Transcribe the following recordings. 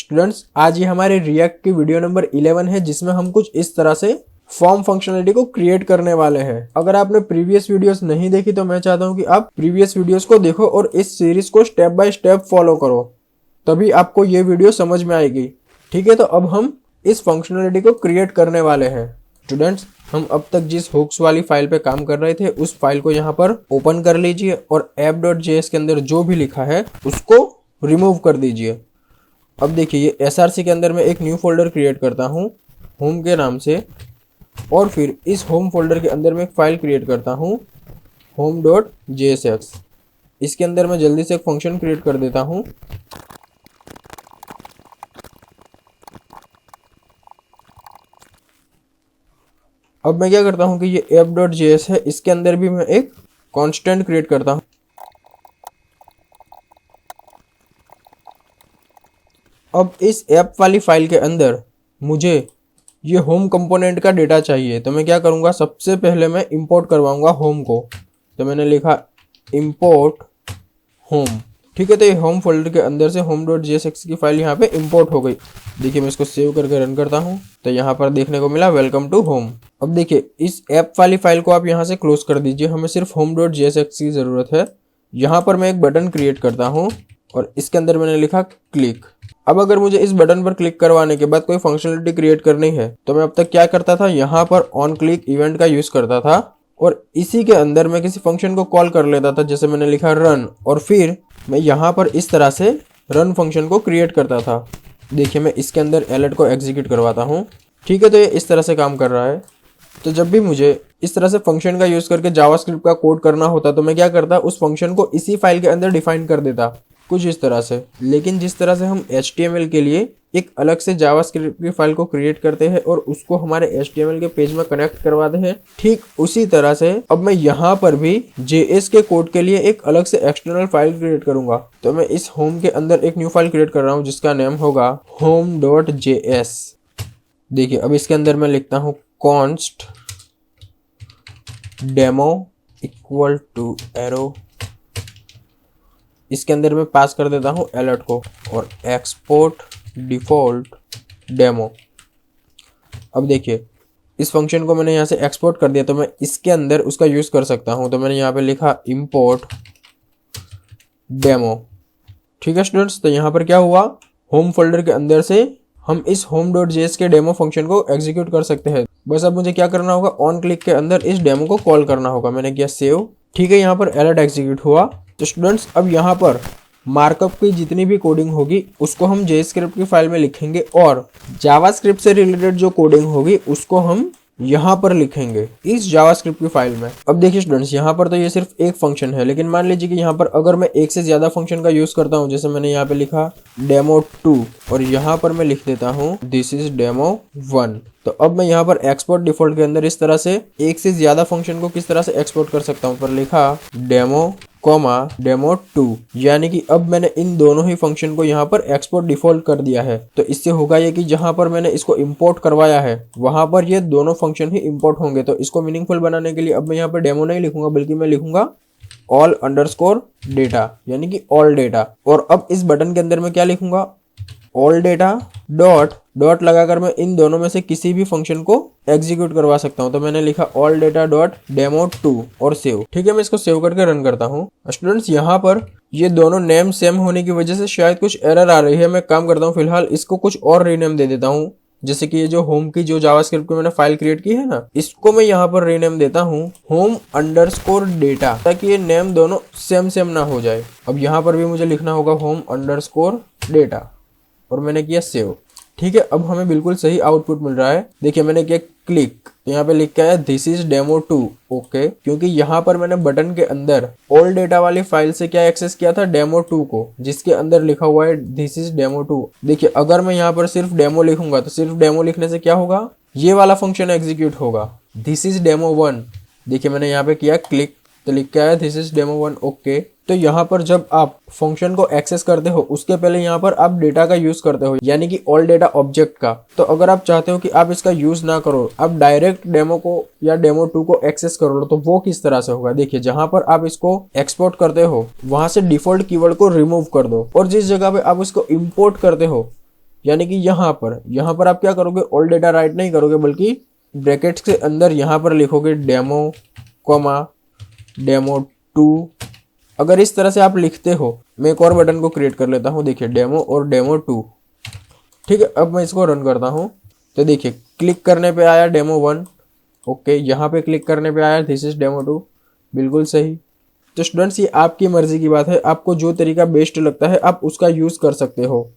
Students, आज ये हमारे रिएक्ट की वीडियो नंबर 11 है जिसमें हम कुछ इस तरह से फॉर्म फंक्शनलिटी को क्रिएट करने वाले हैं। अगर आपने प्रीवियस वीडियोस नहीं देखी तो मैं चाहता हूं कि आप प्रीवियस वीडियोस को देखो और इस सीरीज को स्टेप बाय स्टेप फॉलो करो, तभी आपको ये वीडियो समझ में आएगी। ठीक है, तो अब हम इस फंक्शनलिटी को क्रिएट करने वाले हैं। स्टूडेंट्स, हम अब तक जिस हुक्स वाली फाइल पे काम कर रहे थे उस फाइल को यहाँ पर ओपन कर लीजिए और app.js के अंदर जो भी लिखा है उसको रिमूव कर दीजिए। अब देखिए, ये src के अंदर मैं एक न्यू फोल्डर क्रिएट करता हूँ होम के नाम से, और फिर इस होम फोल्डर के अंदर मैं एक फाइल क्रिएट करता हूँ home.jsx। इसके अंदर मैं जल्दी से एक फंक्शन क्रिएट कर देता हूँ। अब मैं क्या करता हूँ कि ये app.js है, इसके अंदर भी मैं एक कांस्टेंट क्रिएट करता हूँ। अब इस ऐप वाली फाइल के अंदर मुझे ये होम कंपोनेंट का डेटा चाहिए, तो मैं क्या करूँगा, सबसे पहले मैं इंपोर्ट करवाऊँगा होम को। तो मैंने लिखा इंपोर्ट होम। ठीक है, तो ये होम फोल्डर के अंदर से home.jsx की फाइल यहाँ पे इंपोर्ट हो गई। देखिए, मैं इसको सेव करके रन करता हूँ तो यहाँ पर देखने को मिला वेलकम टू होम। अब देखिए, इस ऐप वाली फाइल को आप यहाँ से क्लोज कर दीजिए, हमें सिर्फ home.jsx की ज़रूरत है। यहाँ पर मैं एक बटन क्रिएट करता हूँ और इसके अंदर मैंने लिखा क्लिक। अब अगर मुझे इस बटन पर क्लिक करवाने के बाद कोई फंक्शनलिटी क्रिएट करनी है तो मैं अब तक क्या करता था, यहाँ पर ऑन क्लिक इवेंट का यूज करता था और इसी के अंदर मैं किसी फंक्शन को कॉल कर लेता था। जैसे मैंने लिखा रन और फिर मैं यहाँ पर इस तरह से रन फंक्शन को क्रिएट करता था। देखिए, मैं इसके अंदर अलर्ट को एग्जीक्यूट करवाता हूँ। ठीक है, तो ये इस तरह से काम कर रहा है। तो जब भी मुझे इस तरह से फंक्शन का यूज करके जावास्क्रिप्ट का कोड करना होता तो मैं क्या करता, उस फंक्शन को इसी फाइल के अंदर डिफाइन कर देता, कुछ इस तरह से। लेकिन जिस तरह से हम HTML के लिए एक अलग से जावास्क्रिप्ट की फाइल को क्रिएट करते हैं और उसको हमारे HTML के पेज में कनेक्ट करवाते हैं, ठीक उसी तरह से अब मैं यहाँ पर भी JS के कोड के लिए एक अलग से एक्सटर्नल फाइल क्रिएट करूंगा। तो मैं इस होम के अंदर एक न्यू फाइल क्रिएट कर रहा हूँ जिसका नेम होगा home.js। देखिए, अब इसके अंदर मैं लिखता हूँ const demo equal to arrow. इसके अंदर मैं पास कर देता हूँ अलर्ट को और एक्सपोर्ट डिफॉल्ट डेमो। अब देखिए, इस फंक्शन को मैंने यहाँ से एक्सपोर्ट कर दिया तो मैं इसके अंदर उसका यूज कर सकता हूँ। तो मैंने यहाँ पे लिखा इंपोर्ट डेमो। ठीक है स्टूडेंट्स, तो यहाँ पर क्या हुआ, होम फोल्डर के अंदर से हम इस home.js के डेमो फंक्शन को एग्जीक्यूट कर सकते हैं। बस अब मुझे क्या करना होगा, ऑन क्लिक के अंदर इस डेमो को कॉल करना होगा। मैंने किया सेव। ठीक है, यहाँ पर अलर्ट एग्जीक्यूट हुआ। तो स्टूडेंट्स, अब यहाँ पर मार्कअप की जितनी भी कोडिंग होगी उसको हम JavaScript की फाइल में लिखेंगे और जावास्क्रिप्ट से रिलेटेड जो कोडिंग होगी उसको हम यहाँ पर लिखेंगे इस जावास्क्रिप्ट की फाइल में। अब देखिए स्टूडेंट्स, यहाँ पर तो ये सिर्फ एक फंक्शन है, लेकिन मान लीजिए कि यहाँ पर अगर मैं एक से ज्यादा फंक्शन का यूज करता हूँ, जैसे मैंने यहाँ पे लिखा demo2 और यहाँ पर मैं लिख देता हूँ दिस इज demo1। तो अब मैं यहाँ पर एक्सपोर्ट डिफॉल्ट के अंदर इस तरह से एक से ज्यादा फंक्शन को किस तरह से एक्सपोर्ट कर सकता हूँ, पर लिखा डेमो demo2, यानी कि अब मैंने इन दोनों ही फंक्शन को यहाँ पर एक्सपोर्ट डिफॉल्ट कर दिया है। तो इससे होगा ये कि जहाँ पर मैंने इसको इंपोर्ट करवाया है वहां पर ये दोनों फंक्शन ही इंपोर्ट होंगे। तो इसको मीनिंगफुल बनाने के लिए अब मैं यहाँ पर डेमो नहीं लिखूंगा बल्कि मैं लिखूंगा ऑल अंडरस्कोर डेटा, यानी कि ऑल डेटा। और अब इस बटन के अंदर मैं क्या लिखूंगा, ऑल डेटा डॉट लगाकर मैं इन दोनों में से किसी भी फंक्शन को एग्जीक्यूट करवा सकता हूं। तो मैंने लिखा ऑल डेटा डॉट demo2 और सेव। ठीक है, मैं इसको सेव करके रन करता हूं। स्टूडेंट्स, यहाँ पर ये दोनों नेम सेम होने की वजह से शायद कुछ एरर आ रही है। मैं काम करता हूँ, फिलहाल इसको कुछ और रीनेम दे देता हूँ। जैसे कि ये जो होम की जो जावास्क्रिप्ट की मैंने फाइल क्रिएट की है ना, इसको मैं यहाँ पर रीनेम देता हूँ home_data, ताकि ये नेम दोनों सेम ना हो जाए। अब यहाँ पर भी मुझे लिखना होगा home_data और मैंने किया सेव। ठीक है, अब हमें बिल्कुल सही आउटपुट मिल रहा है। देखिए, मैंने किया क्लिक, यहाँ पे लिख के आया दिस इज demo2। ओके, क्योंकि यहाँ पर मैंने बटन के अंदर ऑल डेटा वाली फाइल से क्या एक्सेस किया था, demo2 को, जिसके अंदर लिखा हुआ है दिस इज demo2। देखिए, अगर मैं यहाँ पर सिर्फ डेमो लिखूंगा तो सिर्फ डेमो लिखने से क्या होगा, ये वाला फंक्शन एग्जीक्यूट होगा, दिस इज demo1। देखिए, मैंने यहाँ पे किया क्लिक तो लिख के आया दिस इज demo1। ओके, तो यहाँ पर जब आप फंक्शन को एक्सेस करते हो उसके पहले यहाँ पर आप डेटा का यूज करते हो, यानी कि ऑल डेटा ऑब्जेक्ट का। तो अगर आप चाहते हो कि आप इसका यूज ना करो, आप डायरेक्ट डेमो को या demo2 को एक्सेस करो, तो वो किस तरह से होगा। देखिए, जहां पर आप इसको एक्सपोर्ट करते हो वहां से डिफॉल्ट कीवर्ड को रिमूव कर दो और जिस जगह पे आप इसको इंपोर्ट करते हो यानी कि यहाँ पर आप क्या करोगे, ओल्ड डेटा राइट नहीं करोगे बल्कि ब्रैकेट्स के अंदर यहाँ पर लिखोगे डेमो कॉमा डेमो2। अगर इस तरह से आप लिखते हो, मैं एक और बटन को क्रिएट कर लेता हूँ, देखिए डेमो और डेमो2। ठीक है, अब मैं इसको रन करता हूँ तो देखिए क्लिक करने पे आया डेमो1, ओके, यहाँ पे क्लिक करने पे आया दिस इज डेमो2, बिल्कुल सही। तो स्टूडेंट्स ये आपकी मर्जी की बात है, आपको जो तरीका बेस्ट लगता है आप उसका यूज़ कर सकते हो।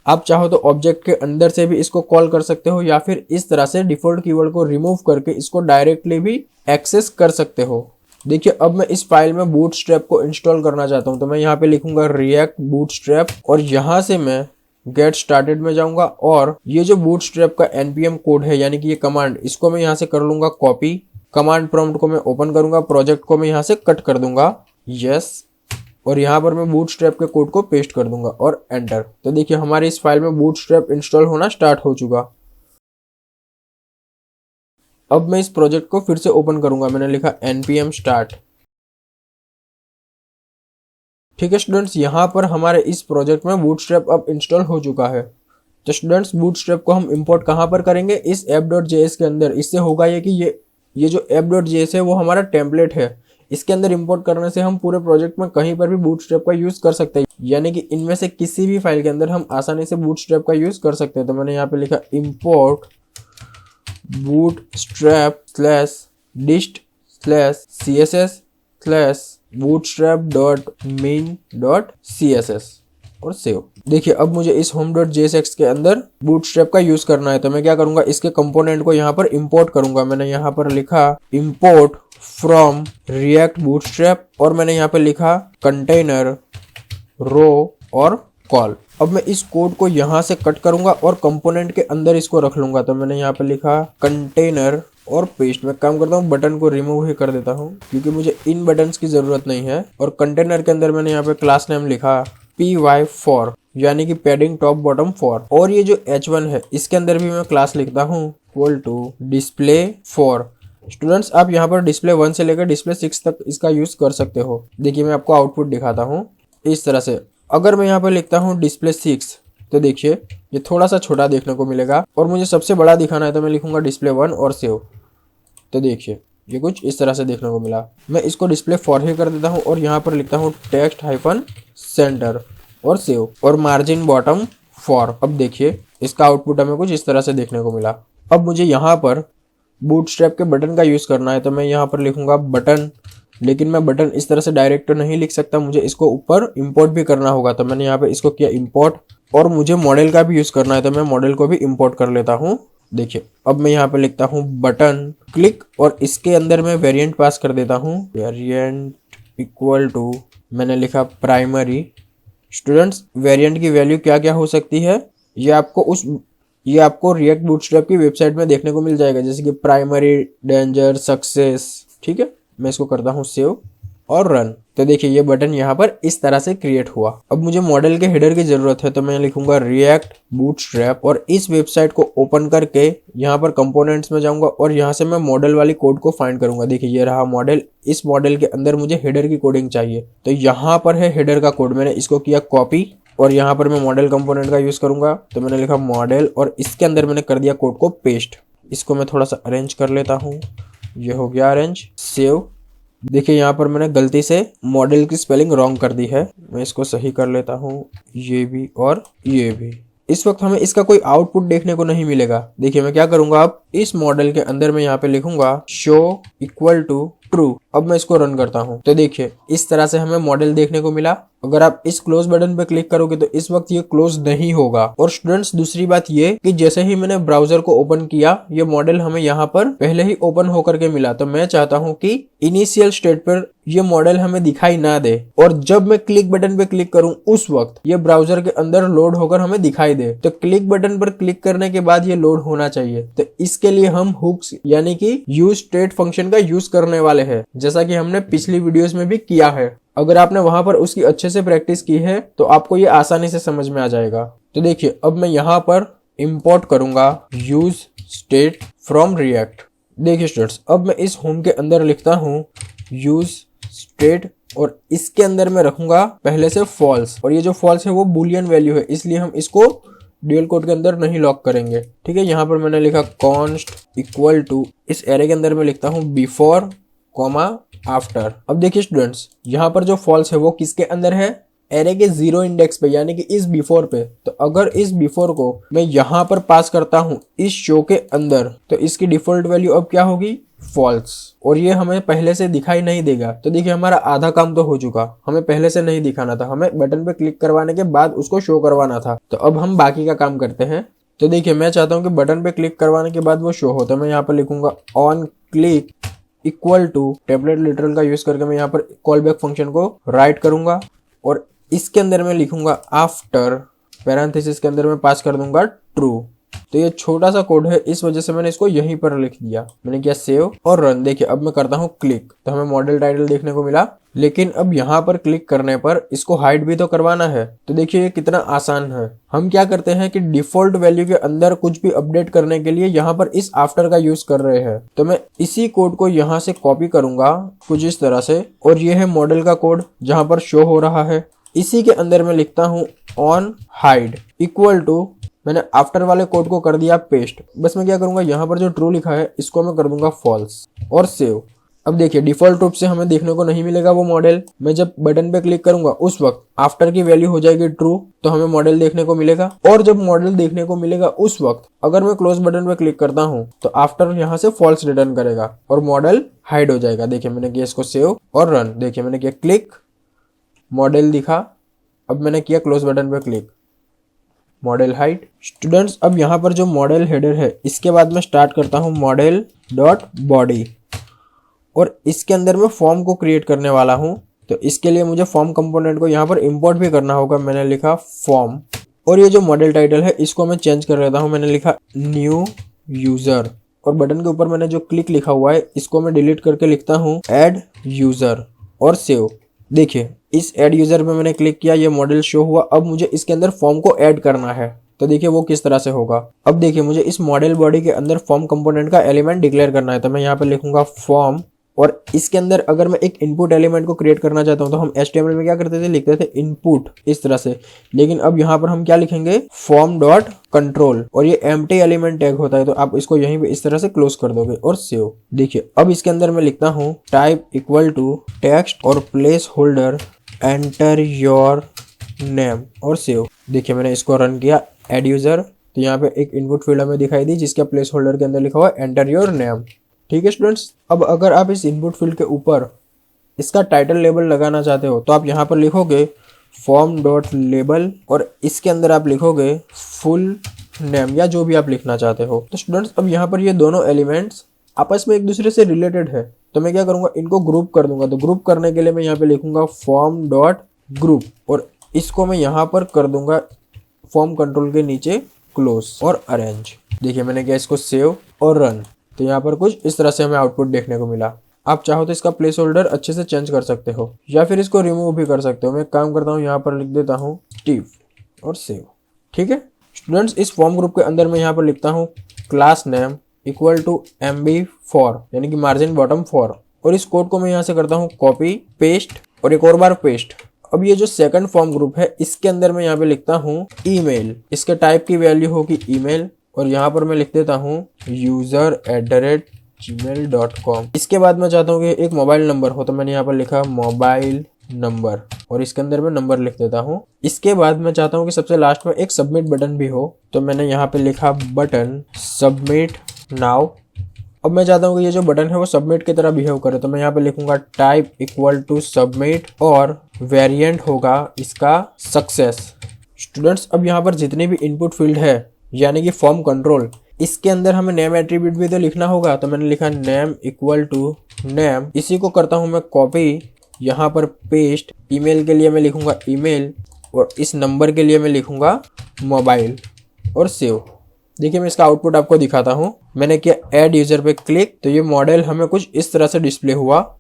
आप चाहो तो ऑब्जेक्ट के अंदर से भी इसको कॉल कर सकते हो या फिर इस तरह से डिफॉल्ट कीवर्ड को रिमूव करके इसको डायरेक्टली भी एक्सेस कर सकते हो। देखिए अब मैं इस फाइल में बूटस्ट्रैप को इंस्टॉल करना चाहता हूँ तो मैं यहाँ पे लिखूंगा रिएक्ट बूटस्ट्रैप और यहाँ से मैं गेट स्टार्टेड में जाऊंगा और ये जो बूटस्ट्रैप का npm कोड है यानी कि ये कमांड, इसको मैं यहाँ से कर लूंगा कॉपी, कमांड प्रॉम्प्ट को मैं ओपन करूंगा, प्रोजेक्ट को मैं यहाँ से कट कर दूंगा, यस, और यहाँ पर मैं बूटस्ट्रैप के कोड को पेस्ट कर दूंगा और एंटर। तो देखिए हमारी इस फाइल में बूटस्ट्रैप इंस्टॉल होना स्टार्ट हो चुका। अब मैं इस प्रोजेक्ट को फिर से ओपन करूंगा, मैंने लिखा npm start। ठीक है स्टूडेंट्स, यहाँ पर हमारे इस प्रोजेक्ट में बूटस्ट्रैप अब इंस्टॉल हो चुका है। तो स्टूडेंट्स बूटस्ट्रैप को हम इंपोर्ट कहाँ पर करेंगे, इस app.js के अंदर। इससे होगा ये कि ये जो app.js है वो हमारा टेम्पलेट है, इसके अंदर इंपोर्ट करने से हम पूरे प्रोजेक्ट में कहीं पर भी बूटस्ट्रैप का यूज कर सकते हैं, यानी कि इनमें से किसी भी फाइल के अंदर हम आसानी से बूटस्ट्रैप का यूज कर सकते हैं। तो मैंने यहाँ पे लिखा import bootstrap/dist/css/bootstrap.min.css और सेव। देखिए अब मुझे इस home.jsx के अंदर बूटस्ट्रैप का यूज करना है तो मैं क्या करूंगा, इसके कंपोनेंट को यहाँ पर इंपोर्ट करूंगा। मैंने यहाँ पर लिखा इंपोर्ट फ्रॉम रिएक्ट बूटस्ट्रैप और मैंने यहाँ पे लिखा कंटेनर रो और कॉल। अब मैं इस कोड को यहाँ से कट करूंगा और कंपोनेंट के अंदर इसको रख लूंगा। तो मैंने यहाँ पे लिखा कंटेनर और पेस्ट। मैं काम करता हूँ बटन को रिमूव ही कर देता हूँ क्योंकि मुझे इन बटन्स की जरूरत नहीं है। और कंटेनर के अंदर मैंने यहाँ पे क्लास नेम लिखा py4 यानी कि पैडिंग टॉप बॉटम 4। और ये जो h1 है इसके अंदर भी मैं क्लास लिखता हूँ इक्वल टू display4। स्टूडेंट्स आप यहाँ पर display1 से लेकर display6 तक इसका यूज कर सकते हो। देखिए मैं आपको आउटपुट दिखाता हूँ इस तरह से। अगर मैं यहाँ पर लिखता हूँ display6 तो देखिए ये थोड़ा सा छोटा देखने को मिलेगा और मुझे सबसे बड़ा दिखाना है तो मैं लिखूंगा display1 और सेव। तो देखिए ये कुछ इस तरह से देखने को मिला। मैं इसको display4 ही कर देता हूँ और यहाँ पर लिखता हूँ text-center और सेव और मार्जिन बॉटम 4। अब देखिए इसका आउटपुट हमें कुछ इस तरह से देखने को मिला। अब मुझे यहाँ पर बूटस्ट्रैप के बटन का यूज करना है तो मैं यहाँ पर लिखूंगा बटन, लेकिन मैं बटन इस तरह से डायरेक्ट तो नहीं लिख सकता, मुझे इसको ऊपर इंपोर्ट भी करना होगा। तो मैंने यहाँ पे इसको किया इंपोर्ट और मुझे मॉडल का भी यूज करना है तो मैं मॉडल को भी इंपोर्ट कर लेता हूँ। देखिए अब मैं यहाँ पे लिखता हूँ बटन क्लिक और इसके अंदर मैं वेरिएंट पास कर देता हूँ, वेरिएंट इक्वल टू मैंने लिखा प्राइमरी। स्टूडेंट्स वेरिएंट की वैल्यू क्या क्या हो सकती है ये आपको रिएक्ट बूटस्ट्रैप की वेबसाइट में देखने को मिल जाएगा, जैसे कि प्राइमरी, डेंजर, सक्सेस। ठीक है, मैं इसको करता हूँ सेव और रन। तो देखिए ये बटन यहाँ पर इस तरह से क्रिएट हुआ। अब मुझे मॉडल के हेडर की जरूरत है तो मैं लिखूंगा रिएक्ट बूटस्ट्रैप और इस वेबसाइट को ओपन करके यहाँ पर कंपोनेंट्स में जाऊंगा और यहाँ से मैं मॉडल वाली कोड को फाइंड करूंगा। देखिए ये रहा मॉडल, इस मॉडल के अंदर मुझे हेडर की कोडिंग चाहिए तो यहाँ पर है हेडर का कोड। मैंने इसको किया कॉपी और यहाँ पर मैं मॉडल कंपोनेंट का यूज करूंगा तो मैंने लिखा मॉडल और इसके अंदर मैंने कर दिया कोड को पेस्ट। इसको मैं थोड़ा सा अरेंज कर लेता हूँ, ये हो गया अरेंज, सेव। देखिए यहाँ पर मैंने गलती से मॉडल की स्पेलिंग रॉन्ग कर दी है, मैं इसको सही कर लेता हूँ, ये भी और ये भी। इस वक्त हमें इसका कोई आउटपुट देखने को नहीं मिलेगा। देखिए मैं क्या करूंगा, अब इस मॉडल के अंदर मैं यहाँ पे लिखूंगा शो इक्वल टू ट्रू। अब मैं इसको रन करता हूँ तो देखिए इस तरह से हमें मॉडल देखने को मिला। अगर आप इस क्लोज बटन पे क्लिक करोगे तो इस वक्त ये क्लोज नहीं होगा। और स्टूडेंट्स दूसरी बात ये कि जैसे ही मैंने ब्राउजर को ओपन किया ये मॉडल हमें यहाँ पर पहले ही ओपन होकर के मिला। तो मैं चाहता हूँ कि इनिशियल स्टेट पर ये मॉडल हमें दिखाई ना दे और जब मैं क्लिक बटन पे क्लिक करूं उस वक्त ये ब्राउजर के अंदर लोड होकर हमें दिखाई दे। तो क्लिक बटन पर क्लिक करने के बाद ये लोड होना चाहिए। तो इसके लिए हम हुक्स यानी कि यूज स्टेट फंक्शन का यूज करने वाले हैं, जैसा कि हमने पिछली वीडियोस में भी किया है। अगर आपने वहां पर उसकी अच्छे से प्रैक्टिस की है तो आपको ये आसानी से समझ में आ जाएगा। तो देखिए अब मैं यहाँ पर इंपोर्ट करूंगा यूज स्टेट फ्रॉम रिएक्ट। देखिए स्टूडेंट्स अब मैं इस होम के अंदर लिखता हूँ यूज स्टेट और इसके अंदर मैं रखूंगा पहले से फॉल्स और ये जो फॉल्स है वो बुलियन वैल्यू है, इसलिए हम इसको ड्यूल कोट के अंदर नहीं लॉक करेंगे। ठीक है, यहाँ पर मैंने लिखा कॉन्स्ट इक्वल टू, इस एरे के अंदर मैं लिखता हूँ बिफोर कॉमा आफ्टर। अब देखिए स्टूडेंट्स, यहाँ पर जो फॉल्स है वो किसके अंदर है, एरे के 0 इंडेक्स पे, यानी कि इस बिफोर पे। तो अगर इस बिफोर को मैं यहाँ पर पास करता हूँ इस शो के अंदर, तो इसकी डिफॉल्ट वैल्यू अब क्या होगी, फॉल्स। और ये हमें पहले से दिखाई नहीं देगा। तो देखिए हमारा आधा काम तो हो चुका, हमें पहले से नहीं दिखाना था, हमें बटन पे क्लिक करवाने के बाद उसको शो करवाना था। तो अब हम बाकी का काम करते हैं। तो देखिए मैं चाहता हूँ कि बटन पे क्लिक करवाने के बाद वो शो हो, तो मैं यहाँ पर लिखूंगा on click equal to template literal का यूज करके मैं यहाँ पर कॉल बैक फंक्शन को राइट करूंगा और इसके अंदर मैं लिखूंगा आफ्टर, पैरेंथेसिस के अंदर मैं पास कर दूंगा ट्रू। तो ये छोटा सा कोड है, इस वजह से मैंने इसको यहीं पर लिख दिया। मैंने किया सेव और रन। देखिए अब मैं करता हूँ क्लिक, तो हमें मॉडल टाइटल देखने को मिला। लेकिन अब यहाँ पर क्लिक करने पर इसको हाइड भी तो करवाना है। तो देखिए ये कितना आसान है। हम क्या करते हैं कि डिफॉल्ट वैल्यू के अंदर कुछ भी अपडेट करने के लिए यहाँ पर इस आफ्टर का यूज कर रहे हैं। तो मैं इसी कोड को यहाँ से कॉपी करूंगा कुछ इस तरह से, और ये है मॉडल का कोड जहाँ पर शो हो रहा है। इसी के अंदर मैं लिखता हूँ ऑन हाइड इक्वल टू, मैंने आफ्टर वाले कोड को कर दिया पेस्ट। बस मैं क्या करूंगा, यहाँ पर जो ट्रू लिखा है इसको मैं कर दूंगा फॉल्स और सेव। अब देखिए डिफॉल्ट रूप से हमें देखने को नहीं मिलेगा वो मॉडल। मैं जब बटन पे क्लिक करूंगा उस वक्त आफ्टर की वैल्यू हो जाएगी ट्रू, तो हमें मॉडल देखने को मिलेगा। और जब मॉडल देखने को मिलेगा उस वक्त अगर मैं क्लोज बटन पे क्लिक करता हूं तो आफ्टर यहाँ से फॉल्स रिटर्न करेगा और मॉडल हाइड हो जाएगा। देखिए मैंने किया इसको सेव और रन। देखिए मैंने किया क्लिक, मॉडल दिखा। अब मैंने किया क्लोज बटन पे क्लिक, मॉडल हाइड। स्टूडेंट्स अब यहाँ पर जो मॉडल हेडर है इसके बाद मैं स्टार्ट करता हूँ मॉडल डॉट बॉडी, और इसके अंदर मैं फॉर्म को क्रिएट करने वाला हूँ। तो इसके लिए मुझे फॉर्म कंपोनेंट को यहाँ पर इंपोर्ट भी करना होगा। मैंने लिखा फॉर्म, और ये जो मॉडल टाइटल है इसको मैं चेंज कर लेता हूँ। मैंने लिखा न्यू यूजर, और बटन के ऊपर मैंने जो क्लिक लिखा हुआ है इसको मैं डिलीट करके लिखता हूँ ऐड यूजर और सेव। देखिए इस ऐड यूजर पे मैंने क्लिक किया, ये मॉडल शो हुआ। अब मुझे इसके अंदर फॉर्म को ऐड करना है, तो देखिए वो किस तरह से होगा। अब देखिए मुझे इस मॉडल बॉडी के अंदर फॉर्म कंपोनेंट का एलिमेंट डिक्लेयर करना है। तो मैं यहाँ पे लिखूंगा फॉर्म, और इसके अंदर अगर मैं एक इनपुट एलिमेंट को क्रिएट करना चाहता हूं तो हम HTML में क्या करते थे, लिखते थे इनपुट इस तरह से। लेकिन अब यहाँ पर हम क्या लिखेंगे, फॉर्म डॉट कंट्रोल, और ये एम्प्टी एलिमेंट टैग होता है। तो आप इसको यहीं पे इस तरह से क्लोज कर दोगे और सेव। देखिए अब इसके अंदर मैं लिखता हूँ टाइप इक्वल टू टेक्स्ट और place holder enter your name और सेव। देखिए मैंने इसको रन किया एड यूजर, तो यहाँ पे एक इनपुट फील्ड हमें दिखाई दी जिसका प्लेस होल्डर के अंदर लिखा हुआ एंटर योर नेम। ठीक है स्टूडेंट्स, अब अगर आप इस इनपुट फील्ड के ऊपर इसका टाइटल लेबल लगाना चाहते हो तो आप यहाँ पर लिखोगे फॉर्म डॉट लेबल, और इसके अंदर आप लिखोगे फुल नेम या जो भी आप लिखना चाहते हो। तो स्टूडेंट्स अब यहाँ पर ये दोनों एलिमेंट्स आपस में एक दूसरे से रिलेटेड है, तो मैं क्या करूँगा, इनको ग्रुप कर दूंगा। तो ग्रुप करने के लिए मैं यहाँ पे लिखूंगा फॉर्म डॉट ग्रुप, और इसको मैं यहाँ पर कर दूंगा फॉर्म कंट्रोल के नीचे क्लोज और अरेंज। देखिए मैंने किया इसको सेव और रन, तो यहाँ पर कुछ इस तरह से हमें आउटपुट देखने को मिला। आप चाहो तो इसका प्लेस होल्डर अच्छे से चेंज कर सकते हो या फिर इसको रिमूव भी कर सकते हो। मैं एक काम करता हूँ, यहाँ पर लिख देता हूँ स्टीव और सेव। ठीक है स्टूडेंट्स, इस फॉर्म ग्रुप के अंदर मैं यहाँ पर लिखता हूँ class name equal to MB4 यानी कि मार्जिन बॉटम 4, और इस कोड को मैं यहाँ से करता हूँ कॉपी पेस्ट और एक और बार पेस्ट। अब ये जो सेकंड फॉर्म ग्रुप है इसके अंदर मैं यहाँ पे लिखता हूँ ईमेल, इसके टाइप की वैल्यू होगी ईमेल, और यहाँ पर मैं लिख देता हूँ user@gmail.com। इसके बाद मैं चाहता हूँ कि एक मोबाइल नंबर हो, तो मैंने यहाँ पर लिखा मोबाइल नंबर, और इसके अंदर मैं नंबर लिख देता हूँ। इसके बाद मैं चाहता हूँ कि सबसे लास्ट में एक सबमिट बटन भी हो, तो मैंने यहाँ पे लिखा बटन सबमिट नाउ। अब मैं चाहता हूँ कि ये जो बटन है वो सबमिट की तरह बिहेव करे, तो मैं यहाँ पे लिखूंगा टाइप इक्वल टू सबमिट, और वेरिएंट होगा इसका सक्सेस। स्टूडेंट्स अब यहाँ पर जितने भी इनपुट फील्ड है यानी कि फॉर्म कंट्रोल, इसके अंदर हमें नेम एट्रीब्यूट भी तो लिखना होगा। तो मैंने लिखा नेम इक्वल टू नेम, इसी को करता हूँ मैं कॉपी, यहाँ पर पेस्ट। ईमेल के लिए मैं लिखूंगा ईमेल, और इस नंबर के लिए मैं लिखूंगा मोबाइल और सेव। देखिए मैं इसका आउटपुट आपको दिखाता हूँ। मैंने किया ऐड यूजर पे क्लिक, तो ये मॉडल हमें कुछ इस तरह से डिस्प्ले हुआ।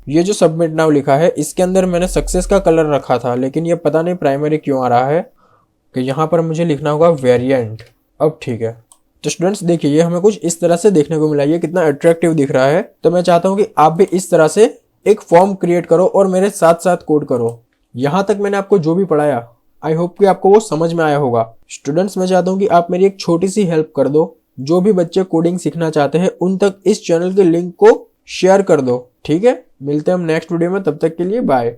ये जो सबमिट नाउ लिखा है इसके अंदर मैंने सक्सेस का कलर रखा था, लेकिन ये पता नहीं प्राइमरी क्यों आ रहा है कि यहाँ पर मुझे लिखना होगा वेरिएंट। अब ठीक है, तो स्टूडेंट्स देखिए ये हमें कुछ इस तरह से देखने को मिला। ये कितना अट्रैक्टिव दिख रहा है। तो मैं चाहता हूँ कि आप भी इस तरह से एक फॉर्म क्रिएट करो और मेरे साथ साथ कोड करो। यहाँ तक मैंने आपको जो भी पढ़ाया आई होप कि आपको वो समझ में आया होगा। स्टूडेंट्स, मैं चाहता हूँ कि आप मेरी एक छोटी सी हेल्प कर दो। जो भी बच्चे कोडिंग सीखना चाहते हैं उन तक इस चैनल के लिंक को शेयर कर दो। ठीक है, मिलते हैं हम नेक्स्ट वीडियो में, तब तक के लिए बाय।